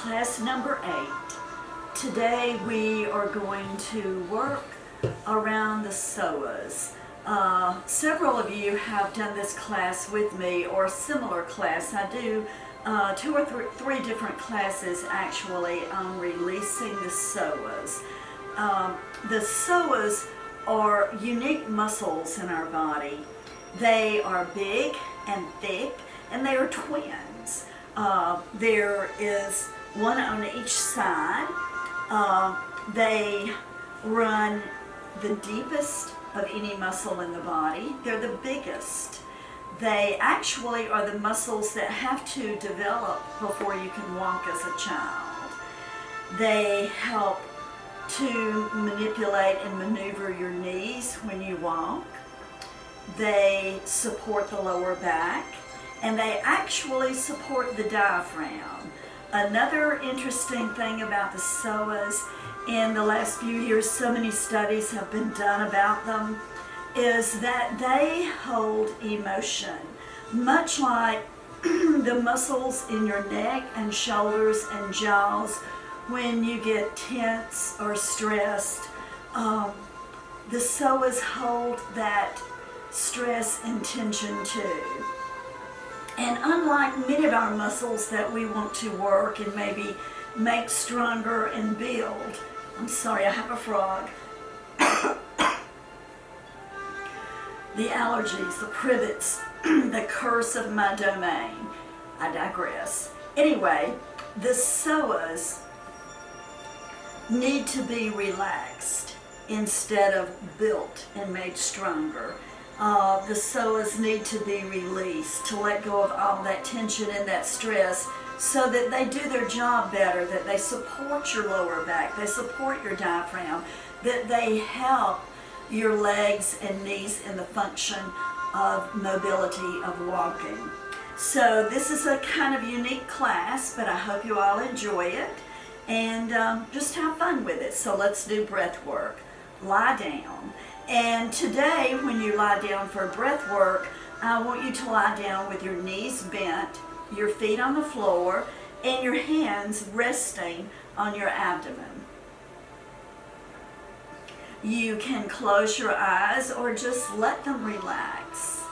class number 8. Today we are going to work around the psoas. Several of you have done this class with me, or a similar class. I do 2 or 3 different classes actually on releasing the psoas. The psoas are unique muscles in our body. They are big and thick, and they are twins. There is one on each side. They run the deepest of any muscle in the body. They're the biggest. They actually are the muscles that have to develop before you can walk as a child. They help to manipulate and maneuver your knees when you walk. They support the lower back, and they actually support the diaphragm. Another interesting thing about the psoas, in the last few years so many studies have been done about them, is that they hold emotion, much like the muscles in your neck and shoulders and jaws. When you get tense or stressed, the psoas hold that stress and tension too. And unlike many of our muscles that we want to work and maybe make stronger and build, I'm sorry, I have a frog. The allergies, the privets, the curse of my domain. I digress. Anyway, the psoas need to be relaxed instead of built and made stronger. The psoas need to be released, to let go of all that tension and that stress so that they do their job better, that they support your lower back, they support your diaphragm, that they help your legs and knees in the function of mobility of walking. So this is a kind of unique class, but I hope you all enjoy it and just have fun with it. So let's do breath work. Lie down. And today, when you lie down for breath work, I want you to lie down with your knees bent, your feet on the floor, and your hands resting on your abdomen. You can close your eyes or just let them relax.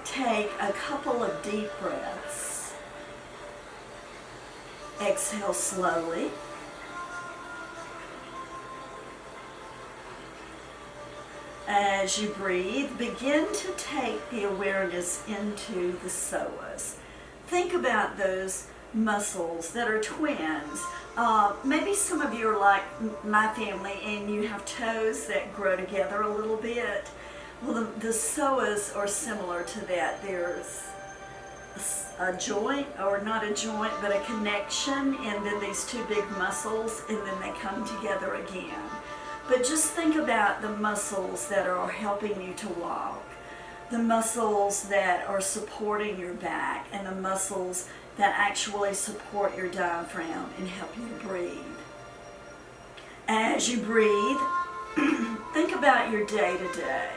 Take a couple of deep breaths. Exhale slowly. As you breathe, begin to take the awareness into the psoas. Think about those muscles that are twins. Maybe some of you are like my family and you have toes that grow together a little bit. Well, the psoas are similar to that. There's a joint, or not a joint, but a connection, and then these 2 big muscles, and then they come together again. But just think about the muscles that are helping you to walk, the muscles that are supporting your back, and the muscles that actually support your diaphragm and help you to breathe. As you breathe, think about your day to day.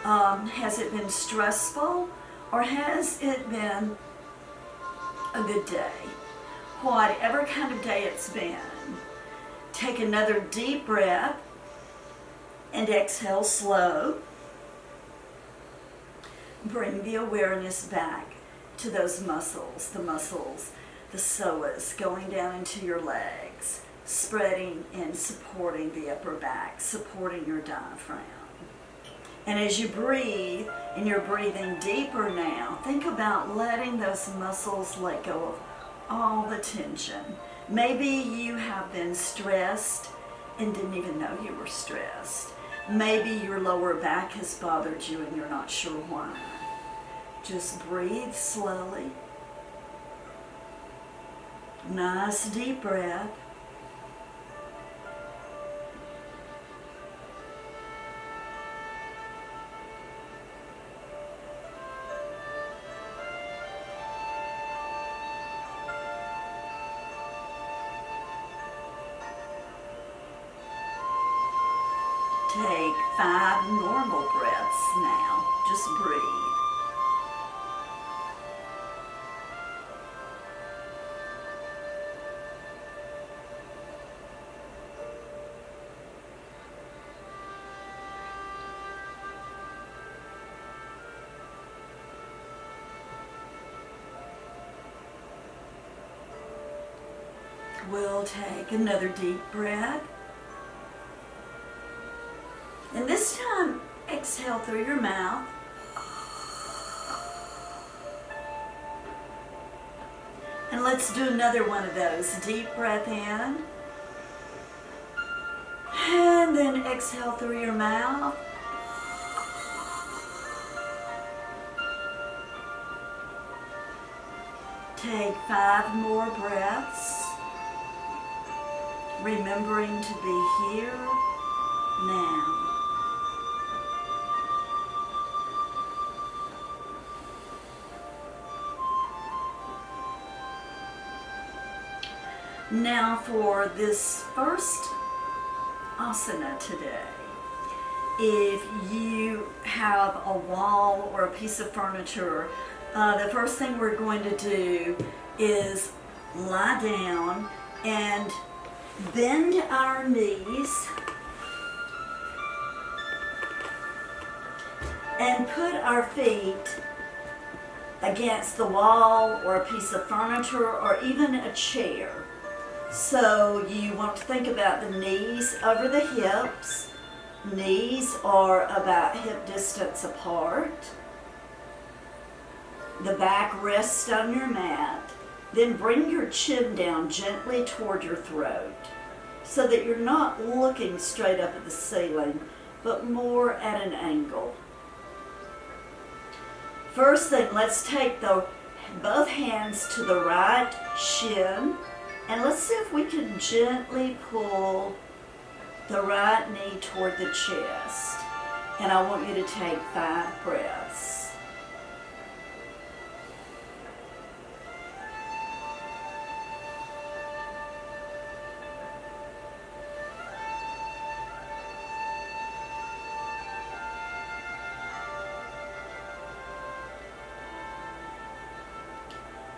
Has it been stressful, or has it been a good day? Whatever kind of day it's been, take another deep breath and exhale slow. Bring the awareness back to those muscles, the psoas, going down into your legs, spreading and supporting the upper back, supporting your diaphragm. And as you breathe, and you're breathing deeper now, think about letting those muscles let go of all the tension. Maybe you have been stressed and didn't even know you were stressed. Maybe your lower back has bothered you and you're not sure why. Just breathe slowly. Nice deep breath. Take 5 normal breaths now. Just breathe. we'll take another deep breath. And this time, exhale through your mouth. And let's do another one of those. Deep breath in. And then exhale through your mouth. Take 5 more breaths, remembering to be here now. Now for this first asana today, if you have a wall or a piece of furniture, the first thing we're going to do is lie down and bend our knees and put our feet against the wall or a piece of furniture or even a chair. So you want to think about the knees over the hips. Knees are about hip distance apart. The back rests on your mat. Then bring your chin down gently toward your throat so that you're not looking straight up at the ceiling, but more at an angle. First thing, let's take both hands to the right shin, and let's see if we can gently pull the right knee toward the chest. And I want you to take 5 breaths.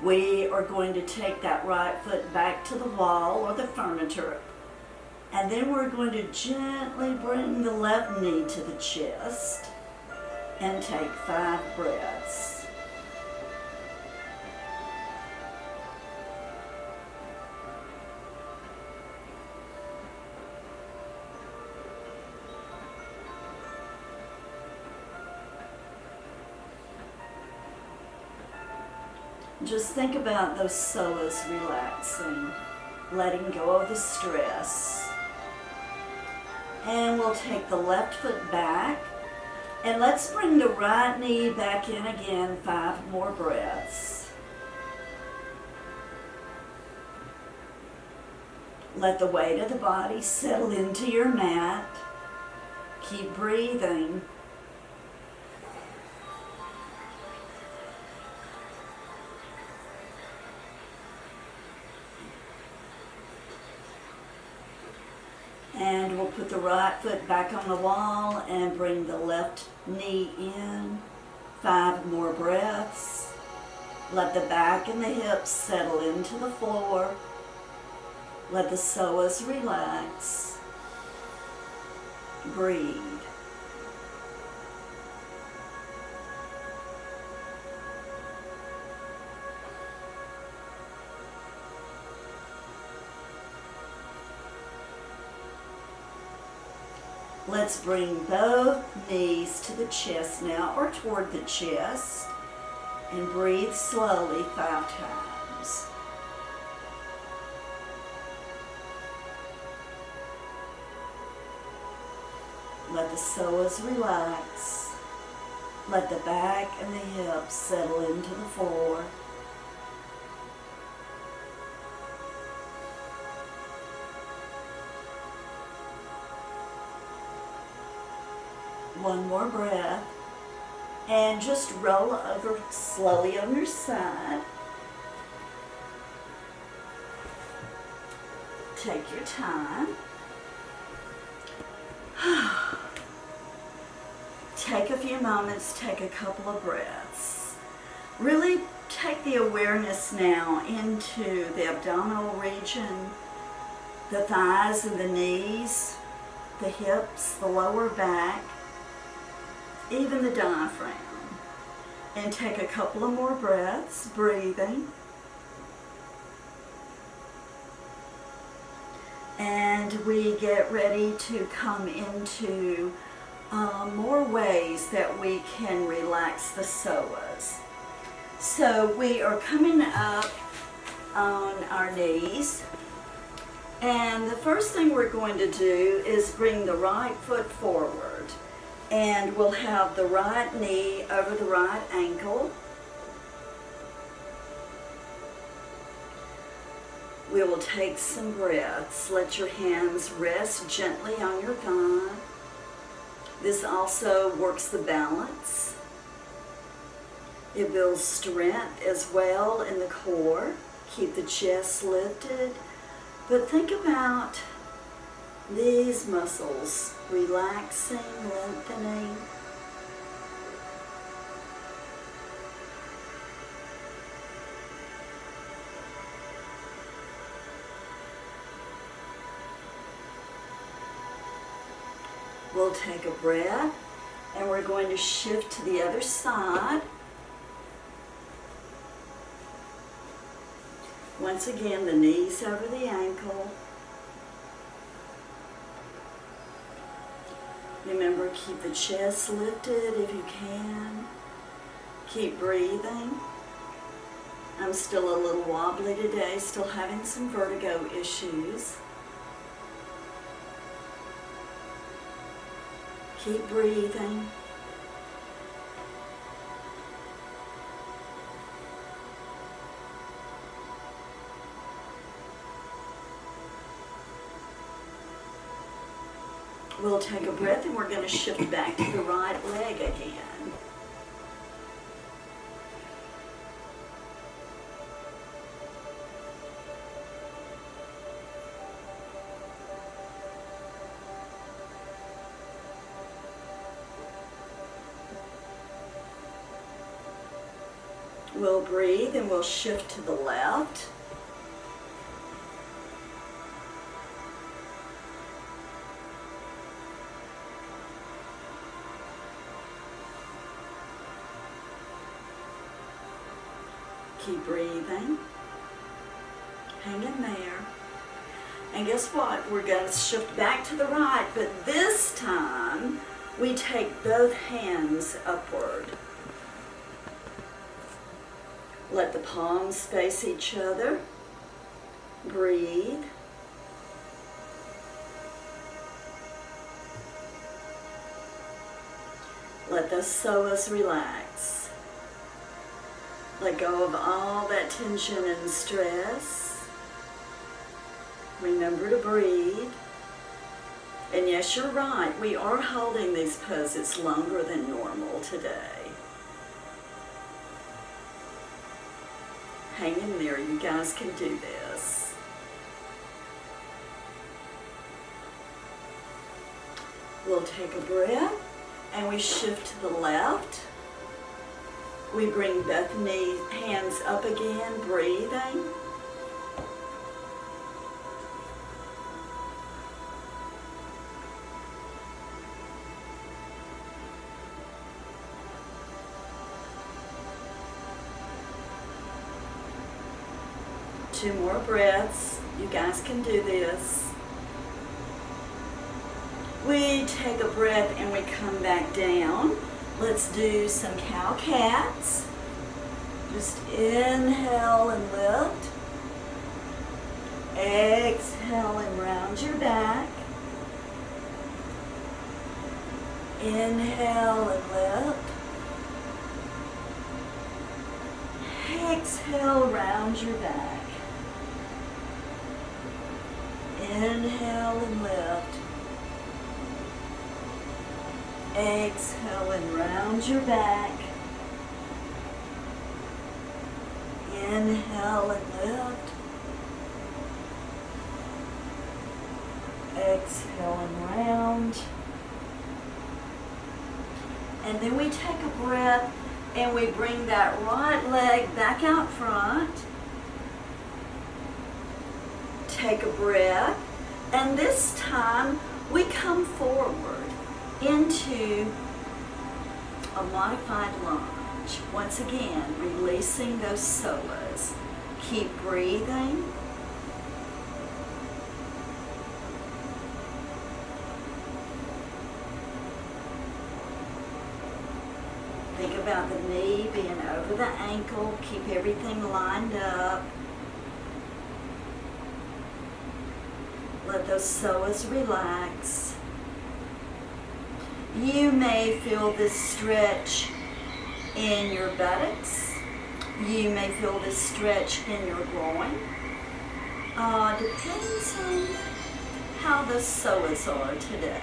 We are going to take that right foot back to the wall or the furniture, and then we're going to gently bring the left knee to the chest and take 5 breaths. Just think about those psoas relaxing, letting go of the stress. And we'll take the left foot back, and let's bring the right knee back in again, 5 more breaths. Let the weight of the body settle into your mat. Keep breathing. And we'll put the right foot back on the wall and bring the left knee in. 5 more breaths. Let the back and the hips settle into the floor. Let the psoas relax. Breathe. Let's bring both knees to the chest now, or toward the chest, and breathe slowly 5 times. Let the psoas relax. Let the back and the hips settle into the floor. One more breath, and just roll over slowly on your side. Take your time. Take a few moments, take a couple of breaths. Really take the awareness now into the abdominal region, the thighs and the knees, the hips, the lower back, even the diaphragm. And take a couple of more breaths, breathing. and we get ready to come into more ways that we can relax the psoas. So we are coming up on our knees, and the first thing we're going to do is bring the right foot forward, and we'll have the right knee over the right ankle. We will take some breaths. Let your hands rest gently on your thigh. This also works the balance. It builds strength as well in the core. Keep the chest lifted. But think about these muscles relaxing, lengthening. We'll take a breath, and we're going to shift to the other side. Once again, the knees over the ankle. Remember, keep the chest lifted if you can. Keep breathing. I'm still a little wobbly today, still having some vertigo issues. Keep breathing. We'll take a breath, and we're going to shift back to the right leg again. We'll breathe, and we'll shift to the left. Keep breathing. Hang in there. And guess what? We're going to shift back to the right, but this time we take both hands upward. Let the palms face each other. Breathe. Let the psoas relax. Let go of all that tension and stress. Remember to breathe. And yes, you're right, we are holding these poses longer than normal today. Hang in there, you guys can do this. We'll take a breath, and we shift to the left. We bring both hands up again, breathing. Two more breaths. You guys can do this. We take a breath and we come back down. Let's do some cow-cats. Just inhale and lift. Exhale and round your back. Inhale and lift. Exhale, round your back. Inhale and lift. Exhale and round your back. Inhale and lift. Exhale and round. And then we take a breath and we bring that right leg back out front. Take a breath, and this time we come forward into a modified lunge. Once again, releasing those psoas. Keep breathing. Think about the knee being over the ankle. Keep everything lined up. Let those psoas relax. You may feel this stretch in your buttocks. You may feel this stretch in your groin. Depends on how the psoas are today.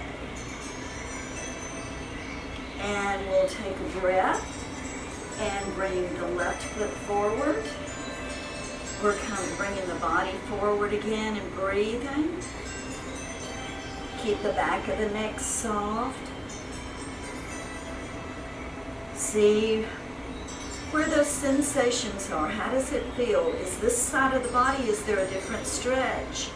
And we'll take a breath and bring the left foot forward. We're kind of bringing the body forward again and breathing. Keep the back of the neck soft. See where those sensations are. How does it feel? Is this side of the body, is there a different stretch?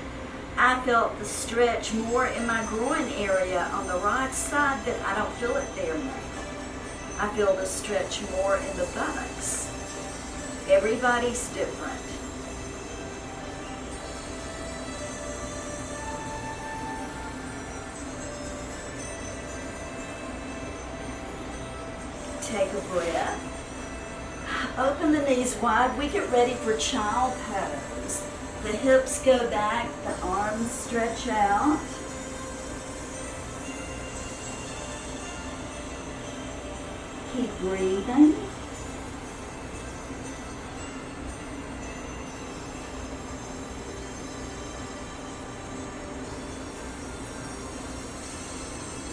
I felt the stretch more in my groin area on the right side, but I don't feel it there now. I feel the stretch more in the buttocks. Everybody's different. Take a breath. Open the knees wide. We get ready for child pose. The hips go back, the arms stretch out. Keep breathing.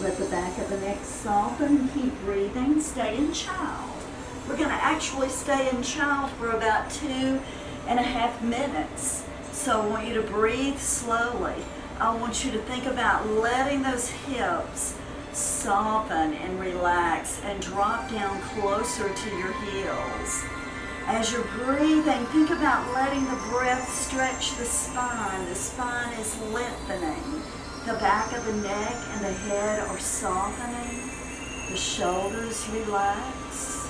Let the back of the neck soften. Keep breathing. Stay in child. We're going to actually stay in child for about 2.5 minutes. So I want you to breathe slowly. I want you to think about letting those hips soften and relax and drop down closer to your heels. As you're breathing, think about letting the breath stretch the spine. The spine is lengthening. The back of the neck and the head are softening. The shoulders relax.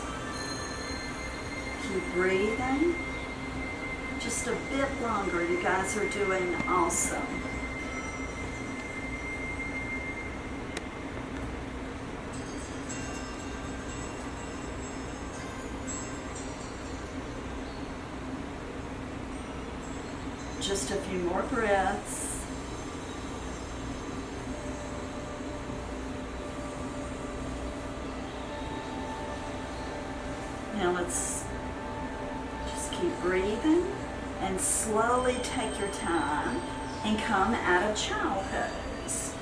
Keep breathing. Just a bit longer. You guys are doing awesome. Just a few more breaths. Now let's just keep breathing and slowly take your time and come out of child pose.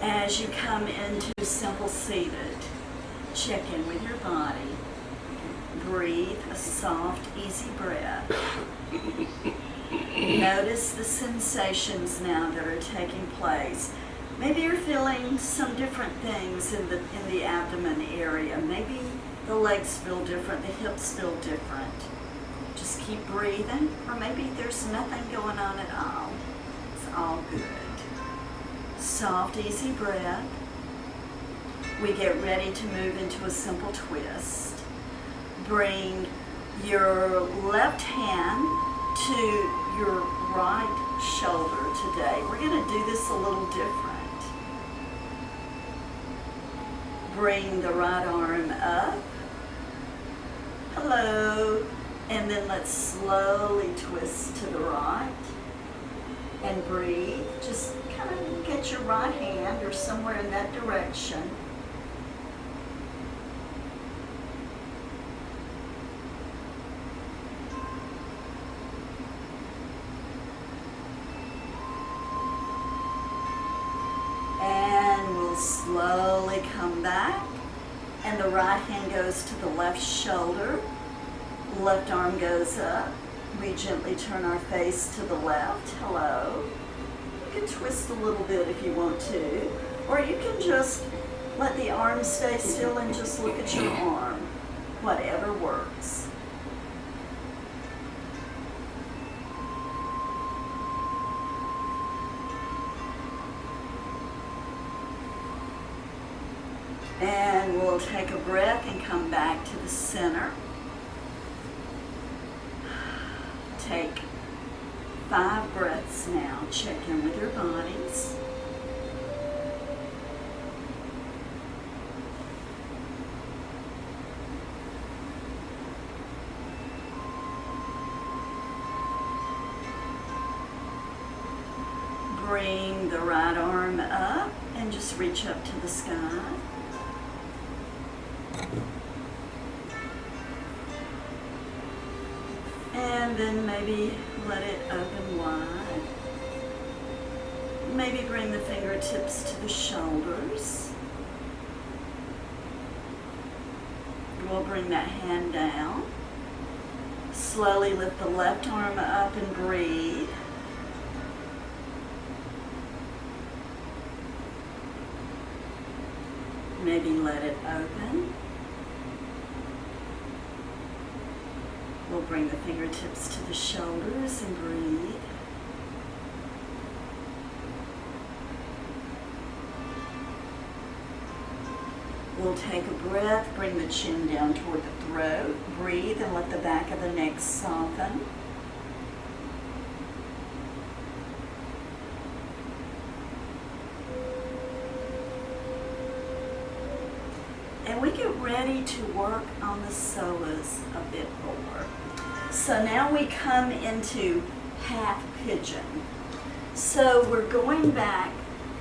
As you come into simple seated, check in with your body. Breathe a soft, easy breath. Notice the sensations now that are taking place. Maybe you're feeling some different things in the abdomen area. Maybe the legs feel different, the hips feel different. Just keep breathing, or maybe there's nothing going on at all. It's all good. Soft, easy breath. We get ready to move into a simple twist. Bring your left hand to your right shoulder today. We're going to do this a little different. Bring the right arm up. Hello. And then let's slowly twist to the right. And breathe. Just kind of get your right hand or somewhere in that direction. Slowly come back, and the right hand goes to the left shoulder, left arm goes up. We gently turn our face to the left. Hello. You can twist a little bit if you want to, or you can just let the arm stay still and just look at your arm. Whatever works. And we'll take a breath and come back to the center. Take 5 breaths now. Check in with your bodies. the right arm up and just reach up to the sky. And then maybe let it open wide. Maybe bring the fingertips to the shoulders. We'll bring that hand down. Slowly lift the left arm up and breathe. Maybe let it open. We'll bring the fingertips to the shoulders and breathe. We'll take a breath, bring the chin down toward the throat, breathe and let the back of the neck soften. And we get ready to work on the psoas a bit more. So now we come into half pigeon. So we're going back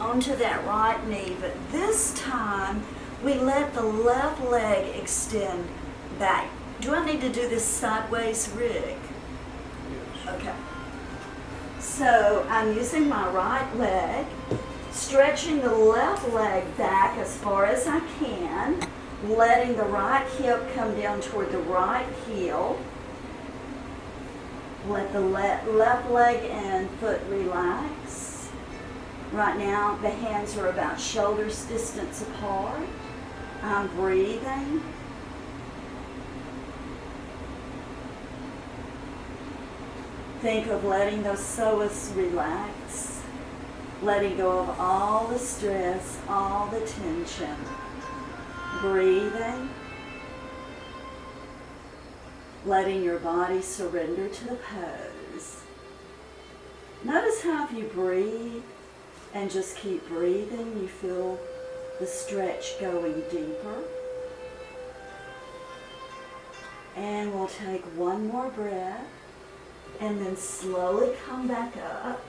onto that right knee, but this time we let the left leg extend back. Do I need to do this sideways, Rick? Yes. Okay. So I'm using my right leg, stretching the left leg back as far as I can, letting the right hip come down toward the right heel. Let the left leg and foot relax. Right now the hands are about shoulders distance apart. I'm breathing. Think of letting those psoas relax, letting go of all the stress, all the tension. Breathing, letting your body surrender to the pose. Notice how if you breathe and just keep breathing, you feel the stretch going deeper. And we'll take one more breath and then slowly come back up.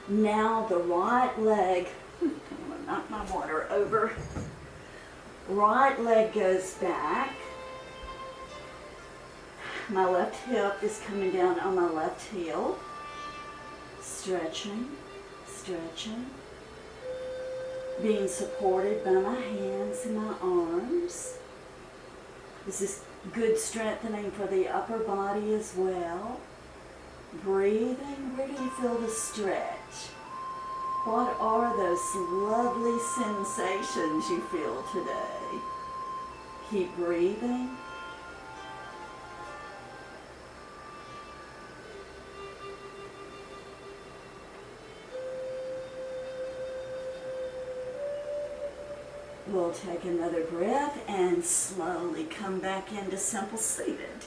Now the right leg, I'm going to knock my water over. Right leg goes back. My left hip is coming down on my left heel. Stretching, stretching. Being supported by my hands and my arms. This is good strengthening for the upper body as well. Breathing, where do you feel the stretch? What are those lovely sensations you feel today? Keep breathing. We'll take another breath and slowly come back into simple seated.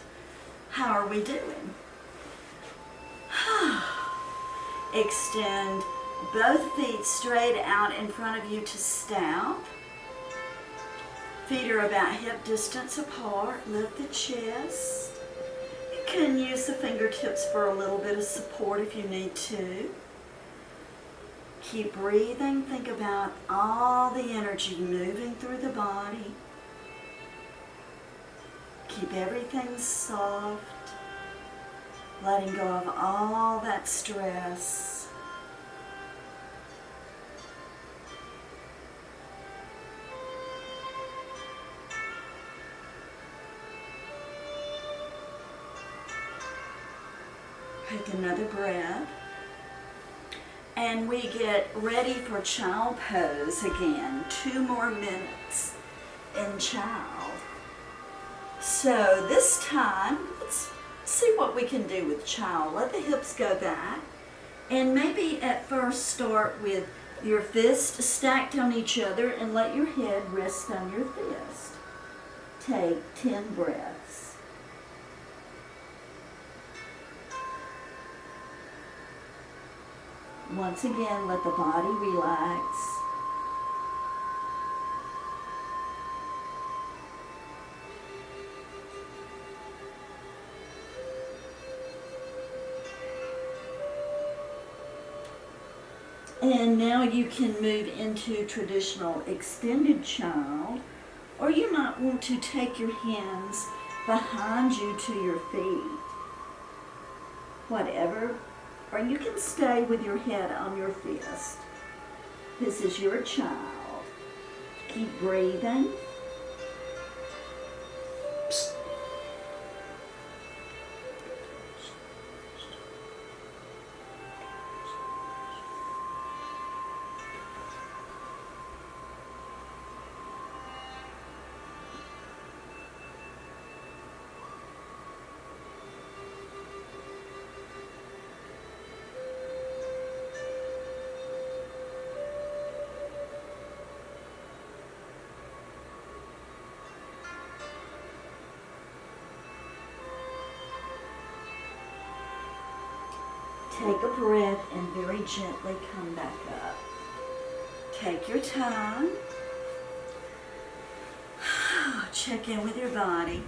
How are we doing? Extend both feet straight out in front of you to staff. Feet are about hip distance apart. Lift the chest. You can use the fingertips for a little bit of support if you need to. Keep breathing. Think about all the energy moving through the body. Keep everything soft. Letting go of all that stress. Take another breath. And we get ready for child pose again. 2 more minutes in child. So this time, let's see what we can do with child. Let the hips go back. And maybe at first start with your fists stacked on each other and let your head rest on your fist. Take 10 breaths. Once again, let the body relax. And now you can move into traditional extended child, or you might want to take your hands behind you to your feet. Whatever, or you can stay with your head on your fist. This is your child. Keep breathing. Take a breath and very gently come back up. Take your time. Check in with your body.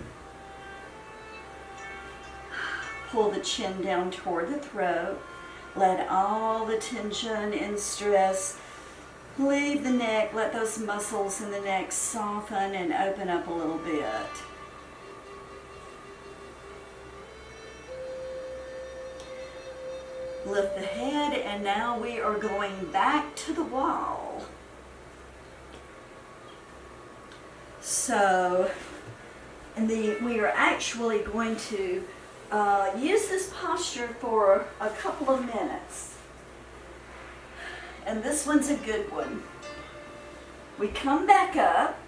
Pull the chin down toward the throat. Let all the tension and stress leave the neck. Let those muscles in the neck soften and open up a little bit. Lift the head, and now we are going back to the wall. So, we are actually going to use this posture for a couple of minutes. And this one's a good one. We come back up,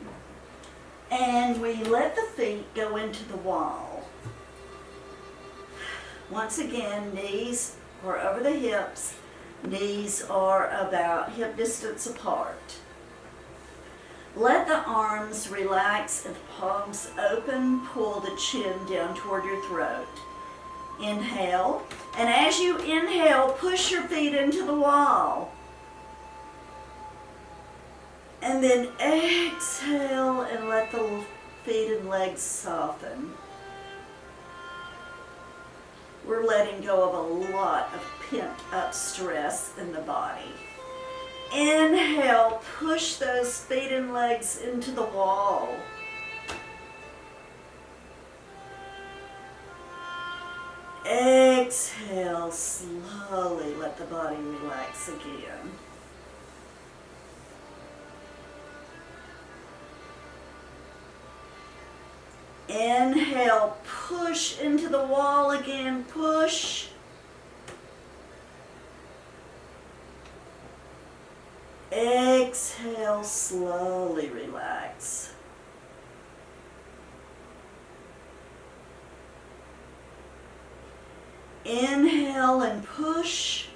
and we let the feet go into the wall. Once again, knees are over the hips, knees are about hip distance apart. Let the arms relax and the palms open, pull the chin down toward your throat. Inhale, and as you inhale, push your feet into the wall. And then exhale and let the feet and legs soften. We're letting go of a lot of pent up stress in the body. Inhale, push those feet and legs into the wall. Exhale, slowly let the body relax again. Inhale, push into the wall again, push. Exhale, slowly relax. Inhale and push.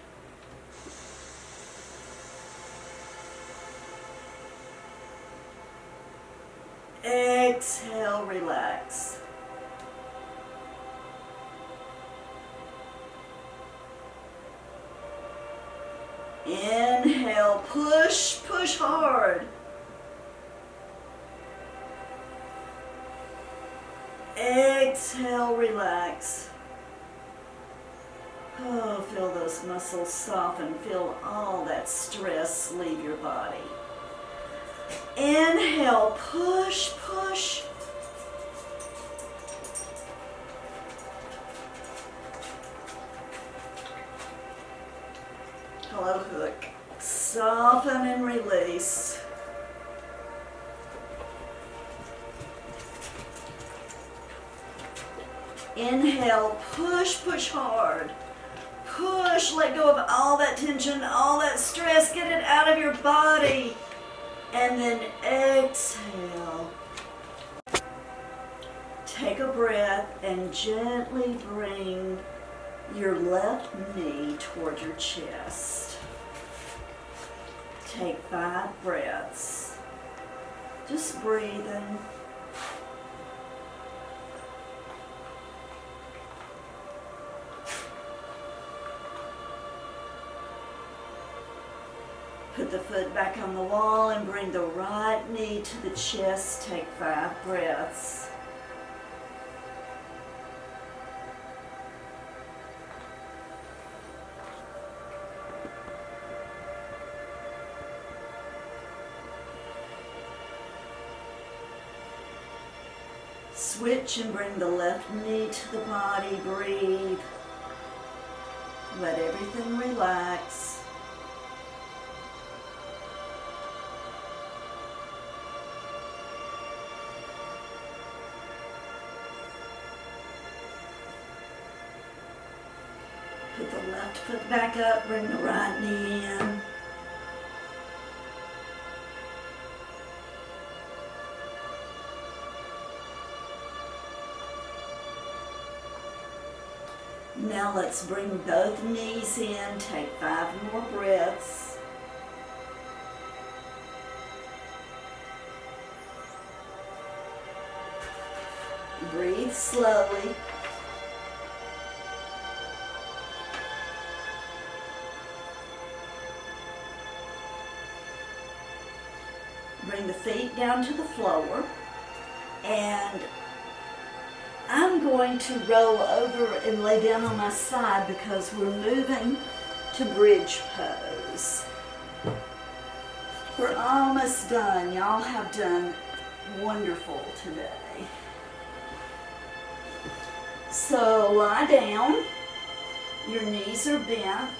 Exhale, relax. Inhale, push, push hard. Exhale, relax. Oh, feel those muscles soften. Feel all that stress leave your body. Inhale, push, push. Hello, hook. Soften and release. Inhale, push, push hard. Push, let go of all that tension, all that stress. Get it out of your body. And then exhale. Take a breath and gently bring your left knee toward your chest. Take 5 breaths. Just breathing. Put the foot back on the wall and bring the right knee to the chest. Take 5 breaths. Switch and bring the left knee to the body. Breathe. Let everything relax. Put the left foot back up, bring the right knee in. Now let's bring both knees in, take 5 more breaths. Breathe slowly. Bring the feet down to the floor, and I'm going to roll over and lay down on my side because we're moving to bridge pose. We're almost done. Y'all have done wonderful today. So lie down. Your knees are bent.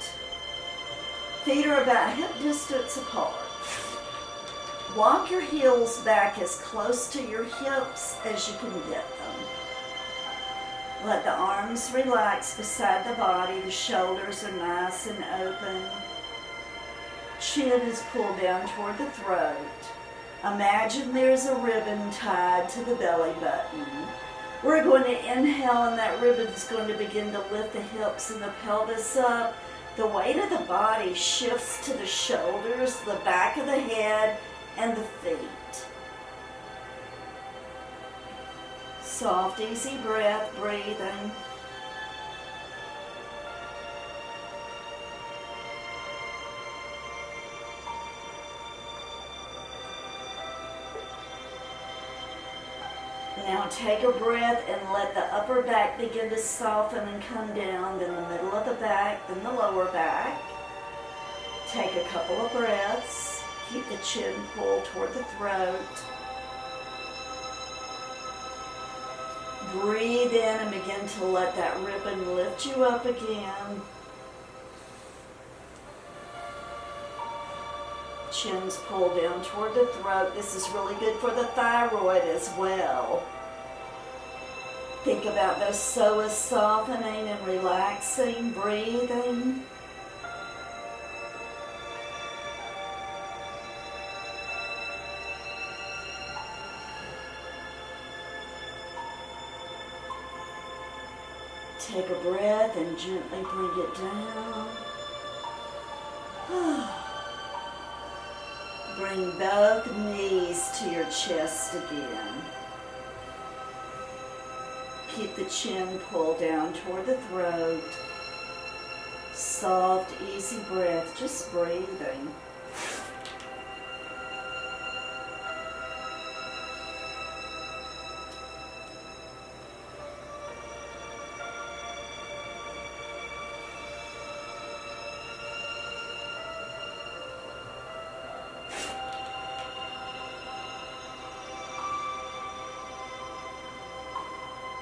Feet are about hip distance apart. Walk your heels back as close to your hips as you can get them. Let the arms relax beside the body. The shoulders are nice and open. Chin is pulled down toward the throat. Imagine there's a ribbon tied to the belly button. We're going to inhale, and that ribbon is going to begin to lift the hips and the pelvis up. The weight of the body shifts to the shoulders, the back of the head, and the feet. Soft, easy breath, breathing. Now take a breath and let the upper back begin to soften and come down, then the middle of the back, then the lower back. Take a couple of breaths. Keep the chin pulled toward the throat. Breathe in and begin to let that ribbon lift you up again. Chin's pulled down toward the throat. This is really good for the thyroid as well. Think about those psoas softening and relaxing, breathing. Take a breath and gently bring it down. Bring both knees to your chest again. Keep the chin pulled down toward the throat. Soft, easy breath, just breathing.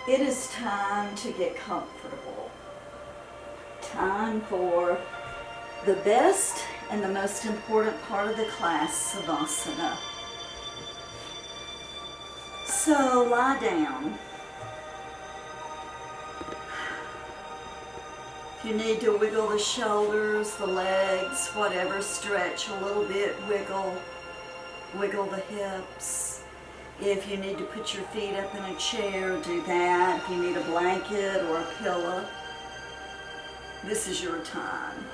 It is time to get comfortable. Time for the best and the most important part of the class, Savasana. So lie down. If you need to wiggle the shoulders, the legs, whatever, stretch a little bit, wiggle the hips. If you need to put your feet up in a chair, do that. If you need a blanket or a pillow, this is your time.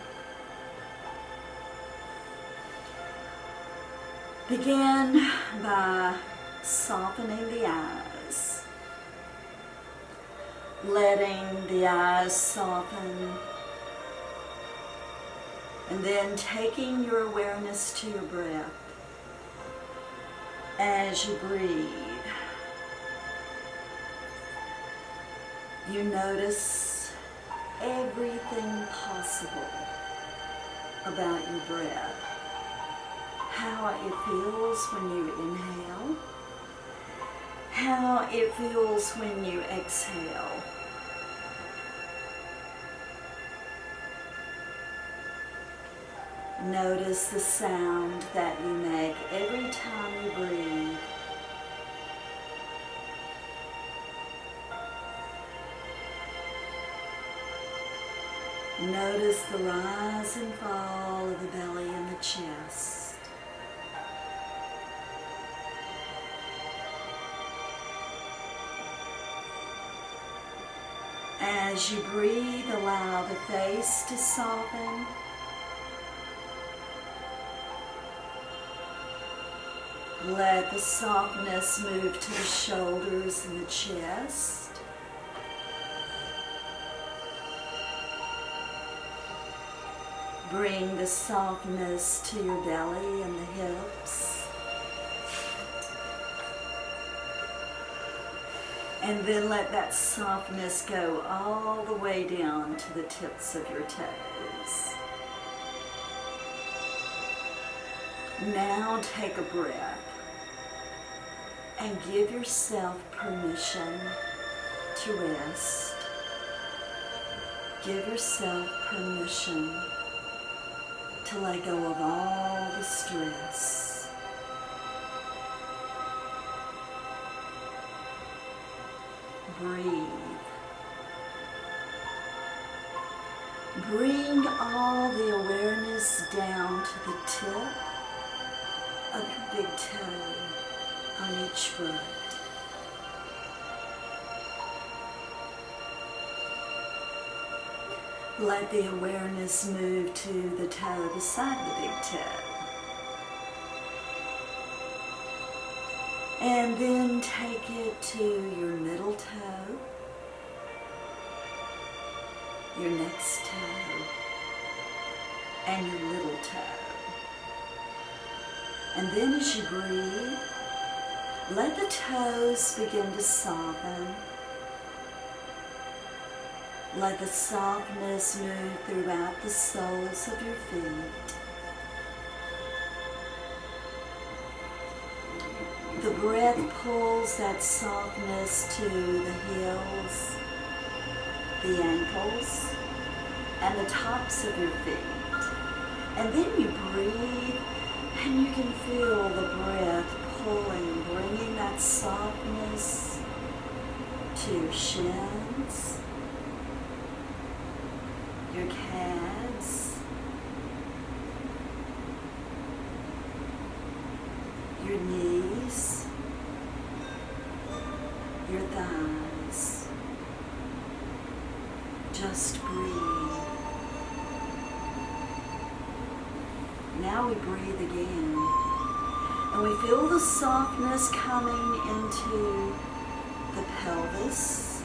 Begin by softening the eyes, letting the eyes soften, and then taking your awareness to your breath. As you breathe, you notice everything possible about your breath. How it feels when you inhale, how it feels when you exhale. Notice the sound that you make every time you breathe. Notice the rise and fall of the belly and the chest. As you breathe, allow the face to soften. Let the softness move to the shoulders and the chest. Bring the softness to your belly and the hips. And then let that softness go all the way down to the tips of your toes. Now take a breath and give yourself permission to rest. Give yourself permission to let go of all the stress. Breathe. Bring all the awareness down to the tip of your big toe on each foot. Let the awareness move to the toe beside the big toe. And then take it to your middle toe, your next toe, and your little toe. And then as you breathe, let the toes begin to soften. Let the softness move throughout the soles of your feet. The breath pulls that softness to the heels, the ankles, and the tops of your feet. And then you breathe, and you can feel the breath pulling, bringing that softness to your shins, your calves, your knees, your thighs. Just breathe. Now we breathe again. And we feel the softness coming into the pelvis,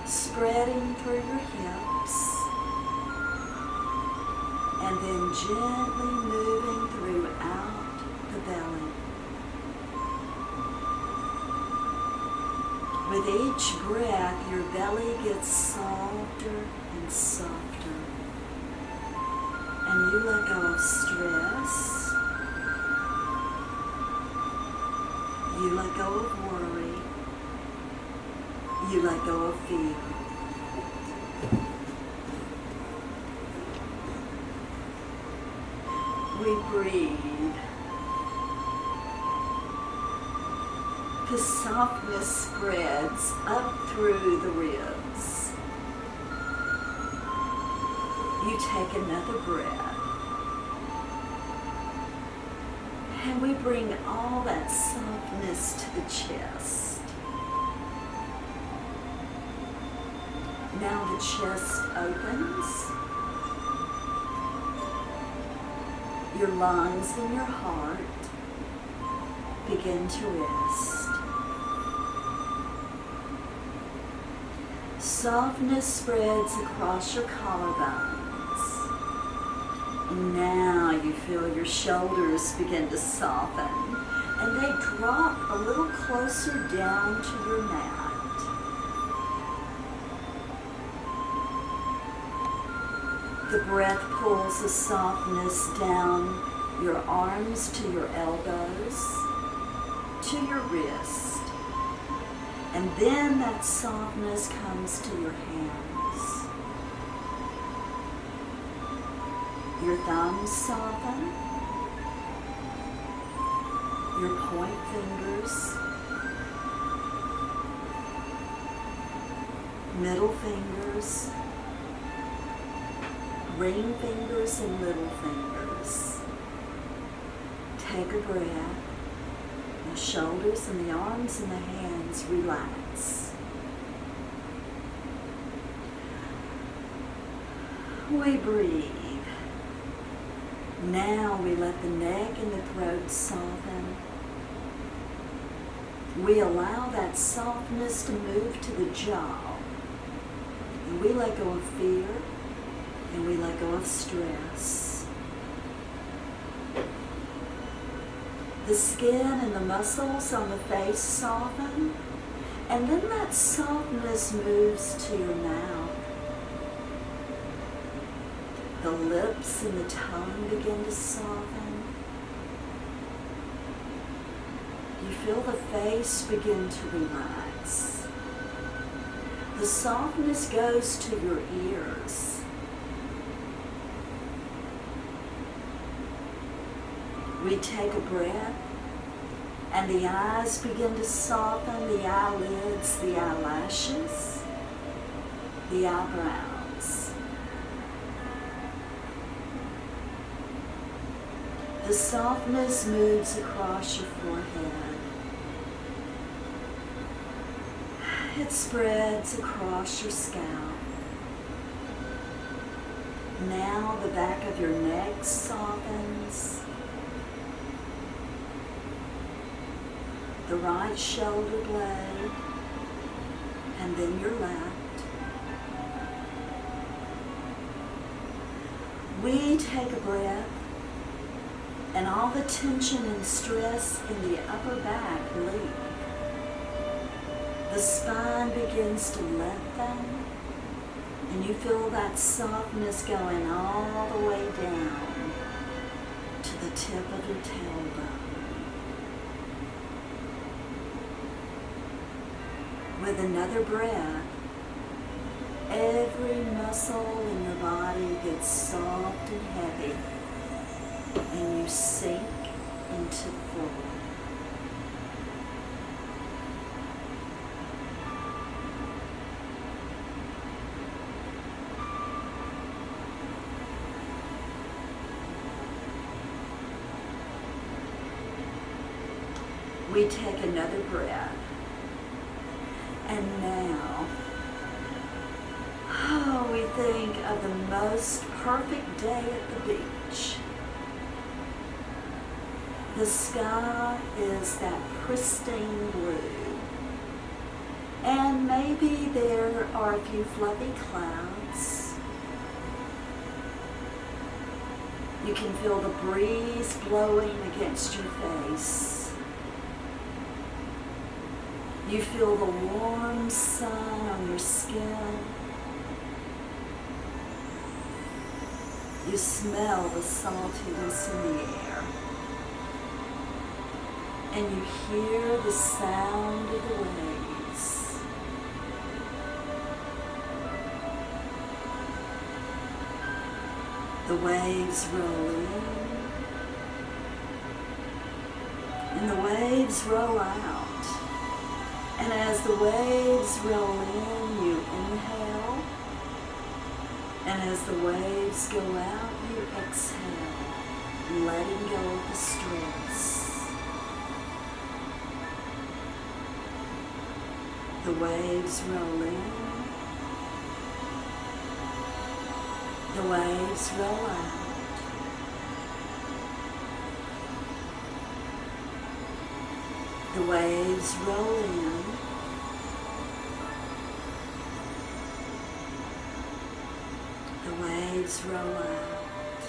spreading through your hips, and then gently moving throughout the belly. With each breath, your belly gets softer and softer, and you let go of stress. You let go of worry. You let go of fear. We breathe. The softness spreads up through the ribs. You take another breath. And we bring all that softness to the chest. Now the chest opens. Your lungs and your heart begin to rest. Softness spreads across your collarbones. And now you feel your shoulders begin to soften, and they drop a little closer down to your mat. The breath pulls the softness down your arms to your elbows, to your wrist. And then that softness comes to your hands. Your thumbs soften. Your point fingers. Middle fingers. Ring fingers and little fingers. Take a breath. The shoulders and the arms and the hands relax. We breathe. Now we let the neck and the throat soften. We allow that softness to move to the jaw. And we let go of fear and we let go of stress. The skin and the muscles on the face soften, and then that softness moves to your mouth. The lips and the tongue begin to soften. You feel the face begin to relax. The softness goes to your ears. We take a breath, and the eyes begin to soften, the eyelids, the eyelashes, the eyebrows. The softness moves across your forehead. It spreads across your scalp. Now the back of your neck softens. The right shoulder blade, and then your left. We take a breath, and all the tension and stress in the upper back leave. The spine begins to lengthen, and you feel that softness going all the way down to the tip of your tailbone. With another breath, every muscle in your body gets soft and heavy, and you sink into the floor. We take another breath. And now, we think of the most perfect day at the beach. The sky is that pristine blue. And maybe there are a few fluffy clouds. You can feel the breeze blowing against your face. You feel the warm sun on your skin. You smell the saltiness in the air. And you hear the sound of the waves. The waves roll in. And the waves roll out. And as the waves roll in, you inhale. And as the waves go out, you exhale, letting go of the stress. The waves roll in. The waves roll out. The waves roll in. The waves roll out.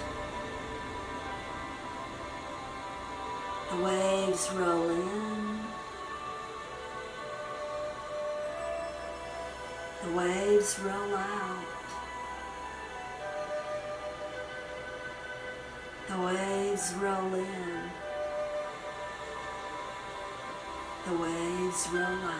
The waves roll in. The waves roll out. The waves roll in. The waves roll out.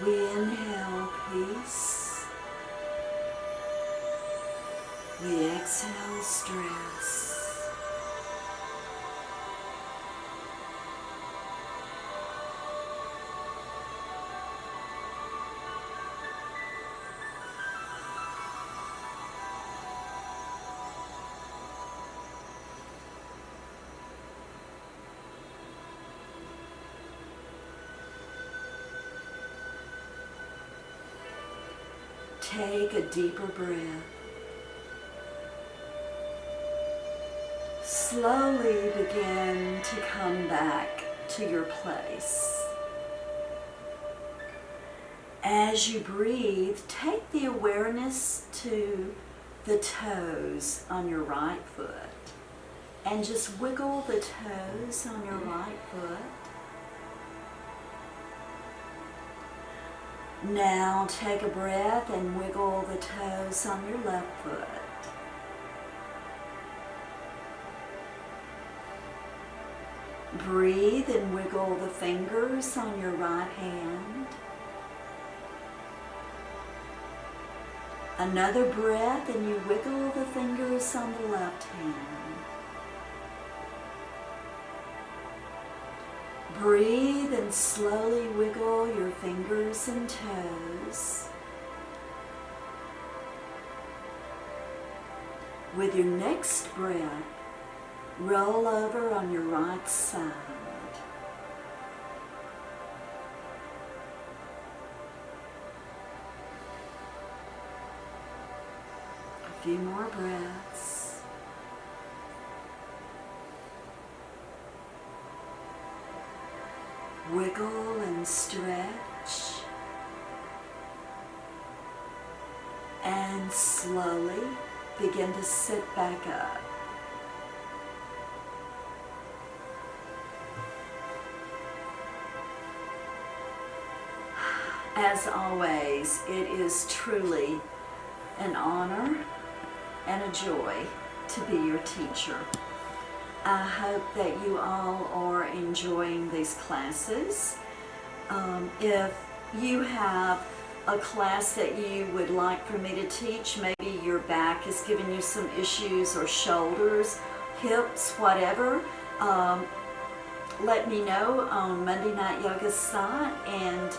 We inhale peace. We exhale stress. Take a deeper breath. Slowly begin to come back to your place. As you breathe, take the awareness to the toes on your right foot and just wiggle the toes on your right foot. Now take a breath and wiggle the toes on your left foot. Breathe and wiggle the fingers on your right hand. Another breath and you wiggle the fingers on the left hand. Breathe and slowly wiggle your fingers and toes. With your next breath, roll over on your right side. A few more breaths. Wiggle and stretch. And slowly begin to sit back up. As always, it is truly an honor and a joy to be your teacher. I hope that you all are enjoying these classes. If you have a class that you would like for me to teach, maybe your back is giving you some issues, or shoulders, hips, whatever, let me know on Monday Night Yoga's site, and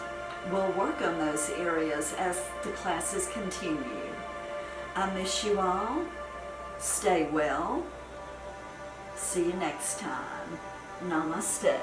we'll work on those areas as the classes continue. I miss you all. Stay well. See you next time. Namaste.